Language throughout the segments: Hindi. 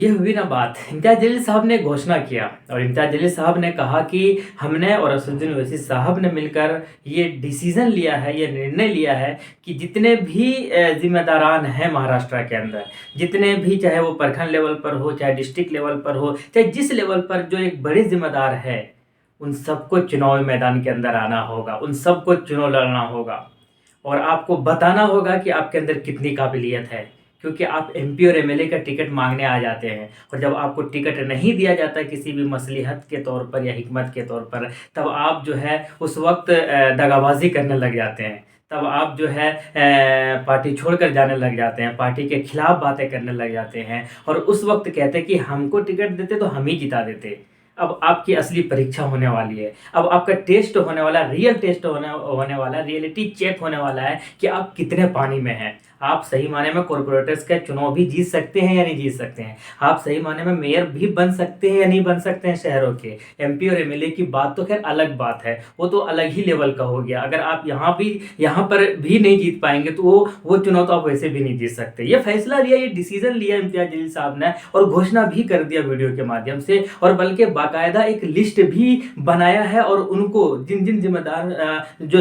ये हुई ना बात, इम्तियाज़ जलील साहब ने घोषणा किया और इम्तियाज़ जलील साहब ने कहा कि हमने और असदुद्दीन ओवैसी साहब ने मिलकर ये डिसीज़न लिया है, ये निर्णय लिया है कि जितने भी ज़िम्मेदारान हैं महाराष्ट्र के अंदर, जितने भी चाहे वो प्रखंड लेवल पर हो, चाहे डिस्ट्रिक्ट लेवल पर हो, चाहे जिस लेवल पर जो एक बड़े ज़िम्मेदार है, उन सबको चुनावी मैदान के अंदर आना होगा, उन सबको चुनाव लड़ना होगा और आपको बताना होगा कि आपके अंदर कितनी काबिलियत है। क्योंकि आप एमपी और एमएलए का टिकट मांगने आ जाते हैं और जब आपको टिकट नहीं दिया जाता किसी भी मसलिहत के तौर पर या हिकमत के तौर पर, तब आप जो है उस वक्त दगाबाजी करने लग जाते हैं। तब आप जो है पार्टी छोड़कर जाने लग जाते हैं, पार्टी के खिलाफ बातें करने लग जाते हैं और उस वक्त कहते हैं कि हमको टिकट देते तो हम ही जिता देते। अब आपकी असली परीक्षा होने वाली है। अब आपका टेस्ट होने वाला, रियल टेस्ट होने वाला, रियलिटी चेक होने वाला है कि आप कितने पानी में हैं। आप सही माने में कॉर्पोरेटर्स का चुनाव भी जीत सकते हैं या नहीं जीत सकते हैं। आप सही माने में मेयर भी बन सकते हैं या नहीं बन सकते हैं शहरों के। एमपी और एमएलए की बात तो खैर अलग बात है, वो तो अलग ही लेवल का हो गया। अगर आप यहाँ पर भी नहीं जीत पाएंगे तो वो चुनाव तो आप वैसे भी नहीं जीत सकते। ये फैसला लिया, ये डिसीजन लिया इम्तियाज़ जलील साहब ने और घोषणा भी कर दिया वीडियो के माध्यम से, और बल्कि बाकायदा एक लिस्ट भी बनाया है और उनको जिन जिन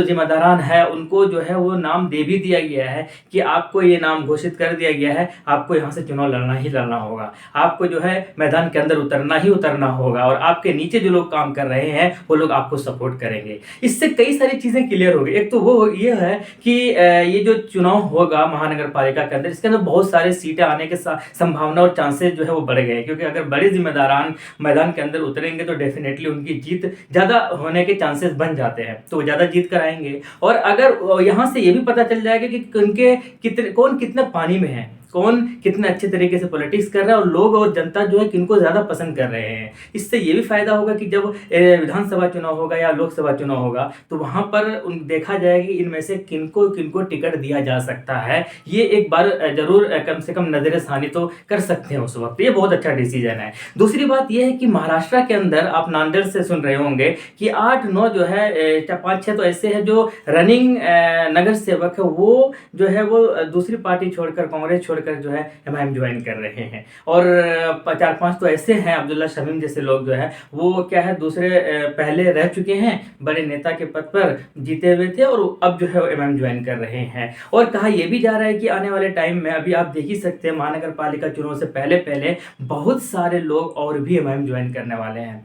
जिम्मेदारान है उनको जो है वो नाम दे भी दिया गया है कि आपको ये नाम घोषित कर दिया गया है, आपको यहाँ से चुनाव लड़ना ही लड़ना होगा, आपको जो है मैदान के अंदर उतरना ही उतरना होगा और आपके नीचे जो लोग काम कर रहे हैं वो लोग आपको सपोर्ट करेंगे। इससे कई सारी चीज़ें क्लियर हो गई। एक तो वो ये है कि ये जो चुनाव होगा महानगर पालिका के अंदर, इसके अंदर बहुत सारे सीटें आने के संभावना और चांसेस जो है वो बढ़ गए, क्योंकि अगर बड़े जिम्मेदारान मैदान के अंदर उतरेंगे तो डेफिनेटली उनकी जीत ज़्यादा होने के चांसेस बन जाते हैं, तो वो ज़्यादा जीत कर आएंगे। और अगर यहाँ से ये भी पता चल जाएगा कि उनके कौन कितने पानी में है, कौन कितने अच्छे तरीके से पॉलिटिक्स कर रहा है और लोग और जनता जो है किनको ज़्यादा पसंद कर रहे हैं। इससे ये भी फायदा होगा कि जब विधानसभा चुनाव होगा या लोकसभा चुनाव होगा तो वहाँ पर देखा जाएगा कि इनमें से किनको किनको टिकट दिया जा सकता है। ये एक बार जरूर कम से कम नजरसानी तो कर सकते हैं उस वक्त। ये बहुत अच्छा डिसीजन है। दूसरी बात यह है कि महाराष्ट्र के अंदर आप नांदेड़ से सुन रहे होंगे कि 8-9 जो है 5-6 तो ऐसे हैं जो रनिंग नगर सेवक है, वो जो है वो दूसरी पार्टी छोड़कर, कांग्रेस छोड़कर जो है एमआईएम ज्वाइन कर रहे हैं। और 4-5 तो ऐसे हैं, अब्दुल्ला शमीम जैसे लोग जो है वो क्या है दूसरे पहले रह चुके हैं, बड़े नेता के पद पर जीते हुए थे और अब जो है वो एमआईएम ज्वाइन कर रहे हैं। और कहा यह भी जा रहा है कि आने वाले टाइम में, अभी आप देख ही सकते हैं, महानगर पालिका चुनाव से पहले पहले बहुत सारे लोग और भी एमआईएम ज्वाइन करने वाले हैं।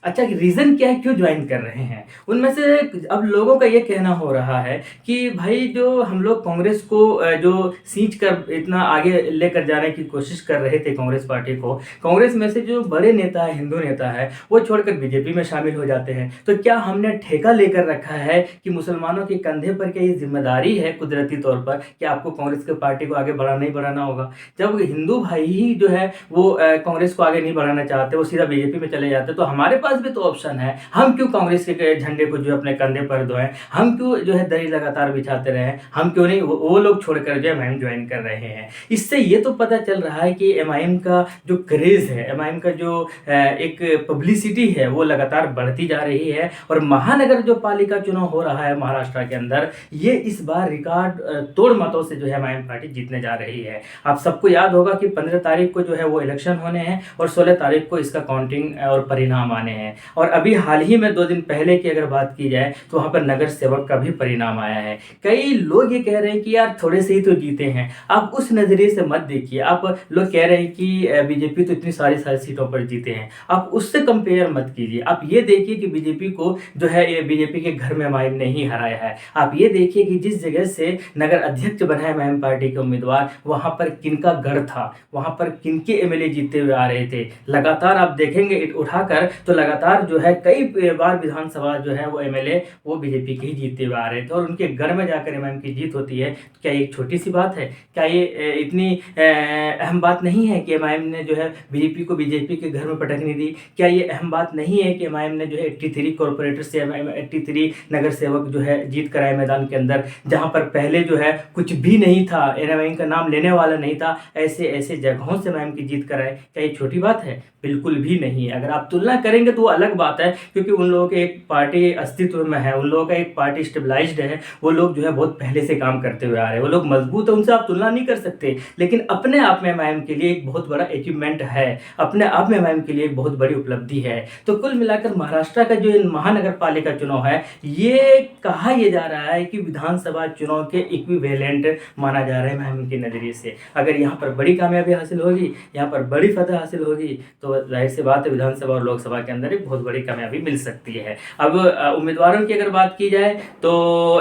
अच्छा, रीज़न क्या है क्यों ज्वाइन कर रहे हैं? उनमें से अब लोगों का ये कहना हो रहा है कि भाई जो हम लोग कांग्रेस को जो सींच कर इतना आगे लेकर जाने की कोशिश कर रहे थे कांग्रेस पार्टी को, कांग्रेस में से जो बड़े नेता है, हिंदू नेता है, वो छोड़कर बीजेपी में शामिल हो जाते हैं। तो क्या हमने ठेका लेकर रखा है कि मुसलमानों के कंधे पर क्या ये जिम्मेदारी है कुदरती तौर पर कि आपको कांग्रेस की पार्टी को आगे बढ़ाना ही बढ़ाना होगा? जब हिंदू भाई ही जो है वो कांग्रेस को आगे नहीं बढ़ाना चाहते, वो सीधा बीजेपी में चले जाते, तो हमारे पास भी तो ऑप्शन है। हम क्यों कांग्रेस के झंडे को जो अपने कंधे पर धोएं? हम क्यों जो है दरी लगातार बिछाते रहें? हम क्यों नहीं वो लोग छोड़कर जो एमआईएम ज्वाइन कर रहे हैं? इससे ये तो पता चल रहा है कि एमआईएम का जो क्रेज है, एमआईएम का जो एक पब्लिसिटी है वो लगातार बढ़ती जा रही है। और महानगर जो पालिका चुनाव हो रहा है महाराष्ट्र के अंदर, ये इस बार रिकॉर्ड तोड़ मतों से जो है एमआईएम पार्टी जीतने जा रही है। आप सबको याद होगा कि 15 तारीख को जो है वो इलेक्शन होने हैं और 16 तारीख को इसका काउंटिंग और परिणाम आने हैं। और अभी हाल ही में 2 दिन पहले की अगर बात की जाए तो वहाँ पर नगर सेवक का भी परिणाम आया है। कई लोग ये कह रहे हैं कि यार थोड़े से ही तो जीते हैं। आप उस नज़रिए से मत देखिए। आप लोग कह रहे हैं कि बीजेपी तो इतनी सारी सीटों पर जीते हैं, आप उससे कंपेयर मत कीजिए। आप ये देखिए कि बीजेपी को जो है ये बीजेपी के घर में एमआईएम ने ही हराया है। आप ये देखिए कि जिस जगह से नगर अध्यक्ष बना है एमआईएम पार्टी के उम्मीदवार, वहाँ पर किनका गढ़ था, वहाँ पर किनके एमएलए जीतते हुए आ रहे थे। लगातार आप देखेंगे उठाकर तो लगातार जो है कई बार विधानसभा जो है वो एमएलए वो बीजेपी के ही जीतते हुए आ रहे थे और उनके घर में जाकर एमआईएम की जीत होती है। क्या ये एक छोटी सी बात है? क्या ये इतनी अहम बात नहीं है कि एमआईएम ने जो है बीजेपी के घर में पटकनी दी? क्या ये अहम बात नहीं है कि एमआईएम ने जो है 83 कॉर्पोरेटर से 83 नगर सेवक जो है जीत कराए मैदान के अंदर, जहाँ पर पहले जो है कुछ भी नहीं था, एमआईएम का नाम लेने वाला नहीं था, ऐसे ऐसे जगहों से एमआईएम की जीत कराए? क्या ये छोटी बात है? बिल्कुल भी नहीं। अगर आप तुलना करेंगे तो तो वो अलग बात है, क्योंकि उन लोगों के एक पार्टी अस्तित्व में है, उन लोगों का एक पार्टी स्टेबलाइज्ड है, वो लोग जो है बहुत पहले से काम करते हुए आ रहे हैं, वो लोग मजबूत है, उनसे आप तुलना नहीं कर सकते। लेकिन अपने आप में एमआईएम के लिए एक बहुत बड़ा अचीवमेंट है, अपने आप में एमआईएम के लिए एक बहुत बड़ी उपलब्धि है। तो कुल मिलाकर महाराष्ट्र का जो महानगर पालिका चुनाव है, ये कहा यह जा रहा है कि विधानसभा चुनाव के इक्विवेलेंट माना जा रहा है एमआईएम के नज़रिए से। अगर यहाँ पर बड़ी कामयाबी हासिल होगी, यहाँ पर बड़ी फतह हासिल होगी, तो जाहिर सी बात है विधानसभा और लोकसभा के अंदर एक बहुत बड़ी कामयाबी मिल सकती है। अब उम्मीदवारों की अगर बात की जाए तो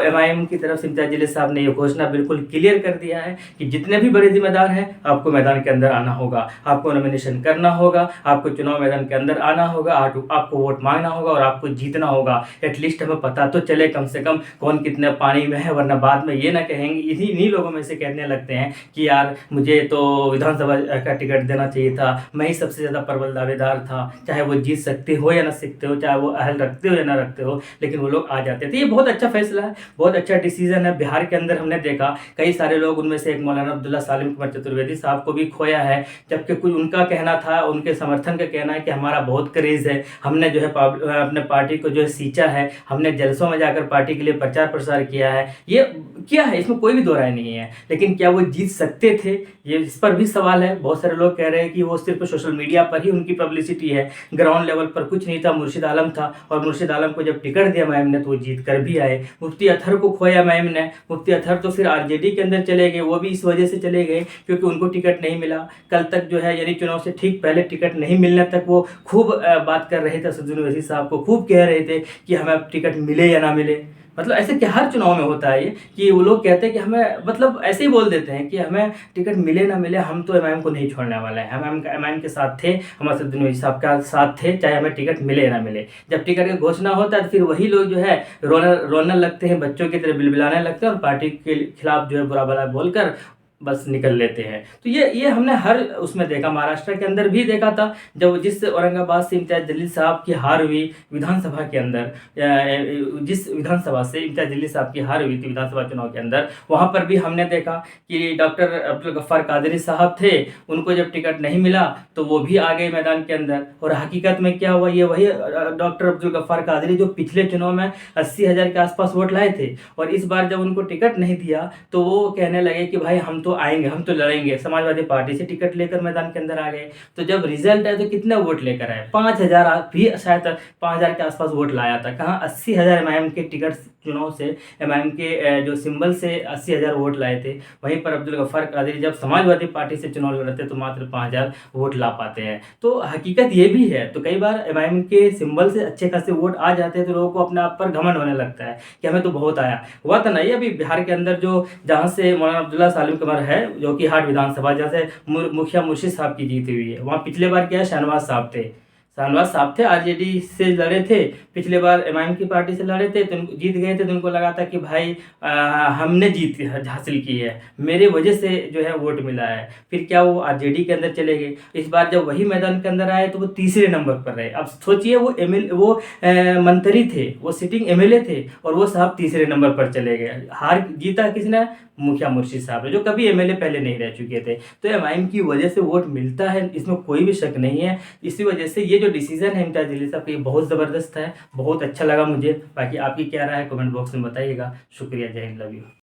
एमआईएम की तरफ से इम्तियाज जलील साहब ने ये घोषणा बिल्कुल क्लियर कर दिया है कि जितने भी बड़े जिम्मेदार हैं आपको मैदान के अंदर आना होगा, आपको नॉमिनेशन करना होगा, आपको चुनाव मैदान के अंदर आना होगा, आपको वोट मांगना होगा और आपको जीतना होगा। एटलीस्ट हमें पता तो चले कम से कम कौन कितने पानी में है, वरना बाद में ये ना कहेंगे, इन्हीं लोगों में से कहने लगते हैं कि यार मुझे तो विधानसभा का टिकट देना चाहिए था, मैं ही सबसे ज़्यादा प्रबल दावेदार था, चाहे वो जीत सकते हो या ना सकते हो, चाहे वो अहल रखते हो या ना रखते हो, लेकिन वो लोग आ जाते थे। ये बहुत अच्छा फैसला है, बहुत अच्छा डिसीजन है। बिहार के अंदर हमने देखा कई सारे लोग, उनमें से एक मौलाना अब्दुल्ला सालिम कुमार चतुर्वेदी साहब को भी खोया है, जबकि कुछ उनका कहना था, उनके समर्थन का कहना है कि हमारा बहुत क्रेज़ है, हमने जो है अपने पार्टी को जो है सींचा है, हमने जलसों में जाकर पार्टी के लिए प्रचार प्रसार किया है। ये क्या है, इसमें कोई भी दो राय नहीं है, लेकिन क्या वो जीत सकते थे, ये इस पर भी सवाल है। बहुत सारे लोग कह रहे हैं कि वो सिर्फ सोशल मीडिया पर ही उनकी पब्लिसिटी है, ग्राउंड लेवल पर कुछ नहीं था। मुर्शिद आलम था और मुर्शिद आलम को जब टिकट दिया एमआईएम ने तो वो जीत कर भी आए। मुफ्ती अतहर को खोया एमआईएम ने, मुफ्ती अतहर तो फिर आरजेडी के अंदर चले गए, वो भी इस वजह से चले गए क्योंकि उनको टिकट नहीं मिला। कल तक जो है, यानी चुनाव से ठीक पहले टिकट नहीं मिलने तक वो खूब बात कर रहे थे, असदुद्दीन ओवैसी साहब को खूब कह रहे थे कि हमें अब टिकट मिले या ना मिले। मतलब ऐसे क्या हर चुनाव में होता है ये कि वो लोग कहते हैं कि हमें, मतलब ऐसे ही बोल देते हैं कि हमें टिकट मिले ना मिले, हम तो एमआईएम को नहीं छोड़ने वाले हैं, हम एमआईएम के साथ थे, हम असदुद्दीन ओवैसी साहब का साथ थे, चाहे हमें टिकट मिले ना मिले। जब टिकट की घोषणा होता है तो फिर वही लोग जो है रोने लगते हैं, बच्चों की तरह बिलबिलाने लगते हैं और पार्टी के खिलाफ जो है बुरा भला बोलकर बस निकल लेते हैं। तो ये हमने हर उसमें देखा, महाराष्ट्र के अंदर भी देखा था, जब जिस औरंगाबाद से इम्तियाज जलील साहब की हार हुई विधानसभा के अंदर, जिस विधानसभा से इम्तियाज जलील साहब की हार हुई थी विधानसभा चुनाव के अंदर, वहाँ पर भी हमने देखा कि डॉक्टर अब्दुल गफ्फार कादरी साहब थे, उनको जब टिकट नहीं मिला तो वो भी आ गए मैदान के अंदर। और हकीकत में क्या हुआ, ये वही डॉक्टर अब्दुल गफ्फार कादरी जो पिछले चुनाव में 80,000 के आसपास वोट लाए थे, और इस बार जब उनको टिकट नहीं दिया तो वो कहने लगे कि भाई हम तो आएंगे, हम तो लड़ेंगे, समाजवादी पार्टी से टिकट लेकर मैदान के अंदर आ गए। तो जब रिजल्ट आया तो कितना वोट लेकर आए, 5,000 भी, शायद 5,000 के आसपास वोट लाया था। कहाँ 80,000 एमआईएम के टिकट चुनाव से, एमआईएम के जो सिंबल से 80,000 वोट लाए थे। वहीं पर अब्दुल गफ्फार कादरी जब समाजवादी पार्टी से चुनाव लड़ते तो मात्र 5,000 वोट ला पाते हैं। तो हकीकत ये भी है। तो कई बार एमआईएम के सिंबल से अच्छे खासे वोट आ जाते हैं तो लोगों को अपने आप पर घमंड होने लगता है कि हमें तो बहुत आया। हुआ तो नहीं, अभी बिहार के अंदर जो जहाँ से मौलाना अब्दुल्ला सालिम कुमार है, जो कि हाट विधानसभा, जहाँ से मुखिया मुर्शिद साहब की जीती हुई है, वहाँ पिछले बार क्या शाहनवाज साहब थे, आरजेडी से लड़े थे, पिछले बार एमआईएम की पार्टी से लड़े थे, तो जीत गए थे। तो उनको लगा था कि भाई हमने जीत हासिल की है, मेरे वजह से जो है वोट मिला है। फिर क्या वो आरजेडी के अंदर चले गए। इस बार जब वही मैदान के अंदर आए तो वो तीसरे नंबर पर रहे। अब सोचिए, वो मंत्री थे, वो सिटिंग एमएलए थे, और वो साहब तीसरे नंबर पर चले गए। जीता किसने, मुखिया मुर्शिद साहब ने, जो कभी एमएलए पहले नहीं रह चुके थे। तो एमआईएम की वजह से वोट मिलता है, इसमें कोई भी शक नहीं है। इसी वजह से ये जो डिसीजन है इम्तियाज जलील साहब का, ये बहुत ज़बरदस्त है, बहुत अच्छा लगा मुझे। बाकी आपकी क्या राय है कमेंट बॉक्स में बताइएगा। शुक्रिया, जय हिंद, लव यू।